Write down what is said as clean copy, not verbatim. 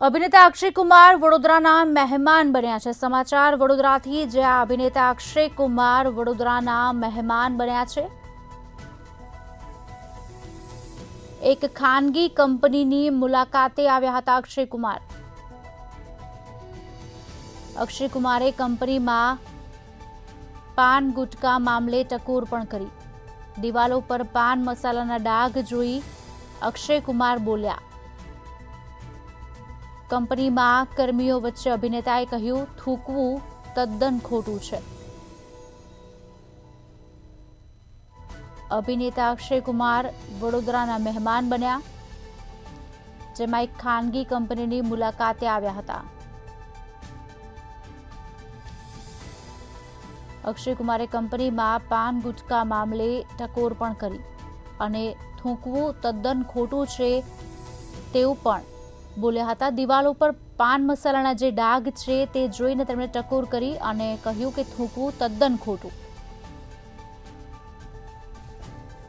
અભિનેતા અક્ષય કુમાર વડોદરાના મહેમાન બન્યા છે। સમાચાર વડોદરાથી, જ્યાં અભિનેતા અક્ષય કુમાર વડોદરાના મહેમાન બન્યા છે। એક ખાનગી કંપનીની મુલાકાતે આવ્યા હતા અક્ષય કુમાર। અક્ષય કુમારે કંપનીમાં પાન ગુટકા મામલે ટકોર પણ કરી। દિવાલો પર પાન મસાલાના ડાઘ જોઈ અક્ષય કુમાર બોલ્યા। કંપનીમાં કર્મીઓ વચ્ચે અભિનેતાએ કહ્યું, થૂકવું તદ્દન ખોટું છે। અભિનેતા અક્ષય કુમાર વડોદરાના મહેમાન બન્યા, જેમાં એક ખાનગી કંપનીની મુલાકાતે આવ્યા હતા। અક્ષય કુમારે કંપનીમાં પાન ગુટકા મામલે ટકોર પણ કરી અને થૂકવું તદ્દન ખોટું છે તેવું પણ બોલ્યા હતા। દિવાલો પર પાન મસાલાના જે ડાઘ છે તે જોઈને તેમણે ટકોર કરી અને કહ્યું કે થૂકવું તદ્દન ખોટું।